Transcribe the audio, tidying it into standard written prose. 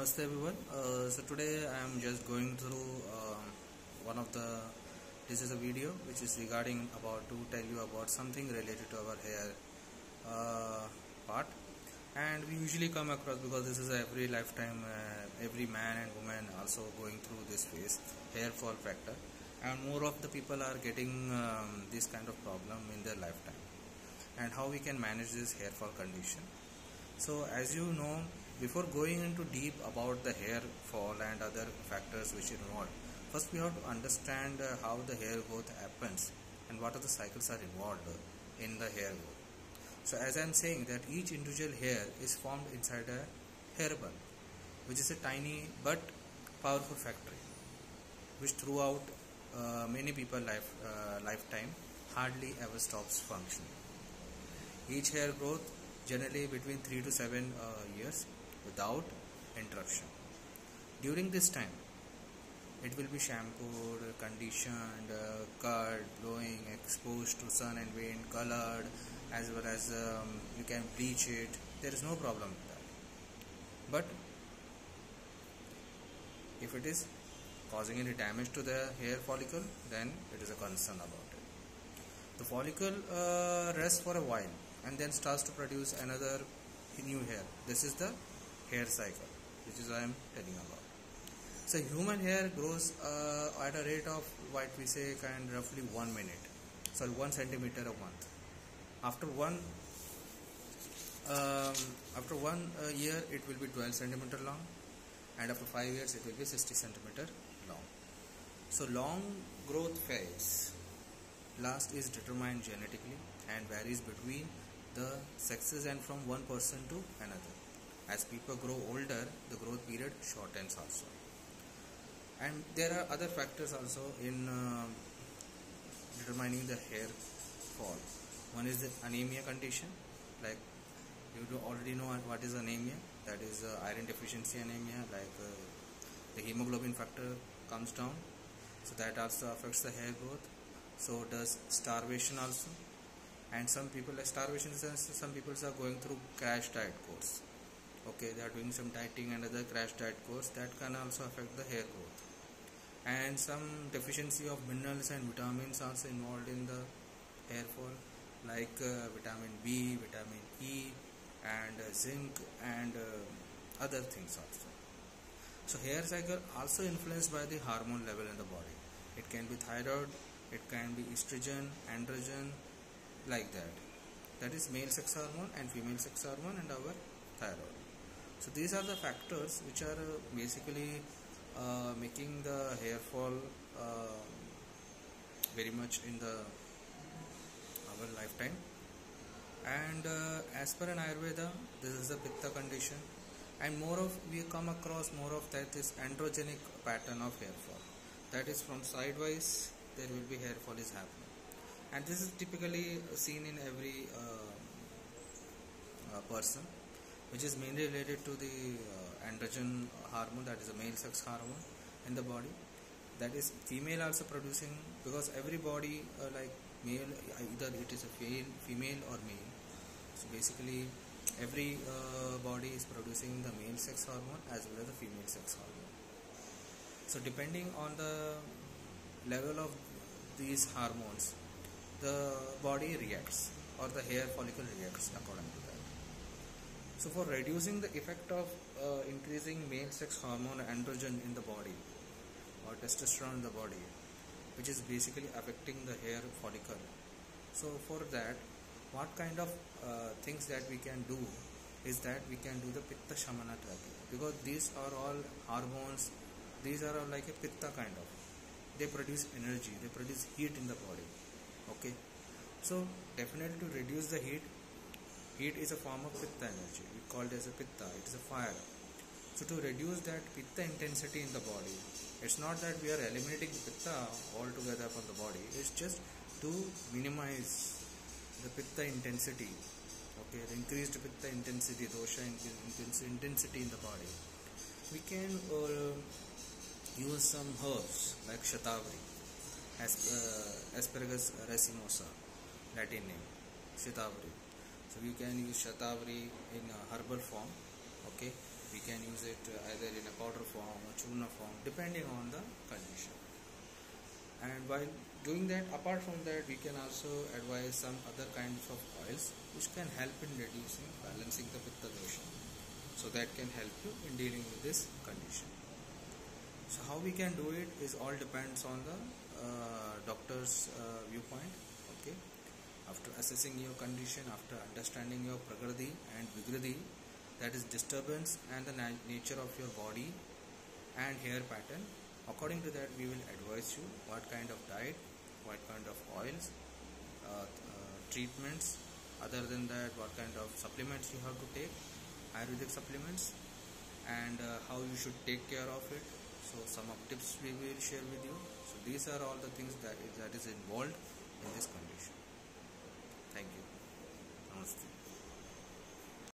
Namaste everyone. So today I am just going through one of the. This is a video which is regarding about to tell you about something related to our hair part, and we usually come across because this is every lifetime, every man and woman also going through this phase, hair fall factor, and more of the people are getting this kind of problem in their lifetime, and how we can manage this hair fall condition. So as you know, before going into deep about the hair fall and other factors which involved, first we have to understand how the hair growth happens and what are the cycles are involved in the hair growth. So as I am saying that each individual hair is formed inside a hair bulb, which is a tiny but powerful factory, which throughout many people lifetime hardly ever stops functioning. Each hair growth generally between 3 to 7 years without interruption. During this time, it will be shampooed, conditioned, cut, blowing, exposed to sun and wind, colored, as well as you can bleach it. There is no problem with that. But if it is causing any damage to the hair follicle, then it is a concern about it. The follicle rests for a while and then starts to produce another new hair. This is the hair cycle, which is I am telling about. So human hair grows at a rate of what we say roughly 1 minute, 1 centimeter a month. After one year, it will be 12 centimeter long, and after 5 years, it will be 60 centimeter long. So long growth phase last is determined genetically and varies between the sexes and from one person to another. As people grow older, the growth period shortens also. And there are other factors also in determining the hair fall. One is the anemia condition, like you already know what is anemia. That is iron deficiency anemia, like the hemoglobin factor comes down, so that also affects the hair growth. So does starvation also. And some people, like starvation, some people are going through crash diet course. Okay, they are doing some dieting and other crash diet course that can also affect the hair growth. And some deficiency of minerals and vitamins also involved in the hair fall, like vitamin B, vitamin E, and zinc, and other things also. So hair cycle also influenced by the hormone level in the body. It can be thyroid, it can be estrogen, androgen, like that. That is male sex hormone and female sex hormone and our thyroid. So these are the factors which are basically making the hair fall very much in our lifetime. And as per an Ayurveda, this is a pitta condition, and we come across more of that is androgenic pattern of hair fall. That is from sidewise there will be hair fall is happening. And this is typically seen in every person, which is mainly related to the androgen hormone, that is a male sex hormone in the body. That is female also producing, because every body like male, either it is a female or male. So basically every body is producing the male sex hormone as well as the female sex hormone. So depending on the level of these hormones, the body reacts, or the hair follicle reacts according to that. So for reducing the effect of increasing male sex hormone androgen in the body, or testosterone in the body, which is basically affecting the hair follicle. So for that, what kind of things that we can do is that we can do the pitta shamana therapy, because these are all hormones, these are all like a pitta kind of. They produce energy, they produce heat in the body. Okay, so definitely to reduce the heat is a form of pitta energy. We call it as a pitta, it is a fire. So to reduce that pitta intensity in the body, it's not that we are eliminating the pitta altogether from the body, it's just to minimize the pitta intensity. Okay, the increased pitta intensity, dosha intensity in the body. We can use some herbs like shatavari, Asparagus racinosa, Latin name, shatavari. So you can use shatavari in a herbal form, okay, We can use it either in a powder form or churna form, depending on the condition. And while doing that, apart from that, we can also advise some other kinds of oils which can help in reducing, balancing the pitta dosha. So that can help you in dealing with this condition. So how we can do it is all depends on the doctor's viewpoint. Okay. After assessing your condition, after understanding your prakriti and vikriti, that is disturbance and the nature of your body and hair pattern, according to that we will advise you what kind of diet, what kind of oils, treatments, other than that what kind of supplements you have to take, Ayurvedic supplements, and how you should take care of it. So some of tips we will share with you. So these are all the things that is involved in this condition. Thank you. Namaste.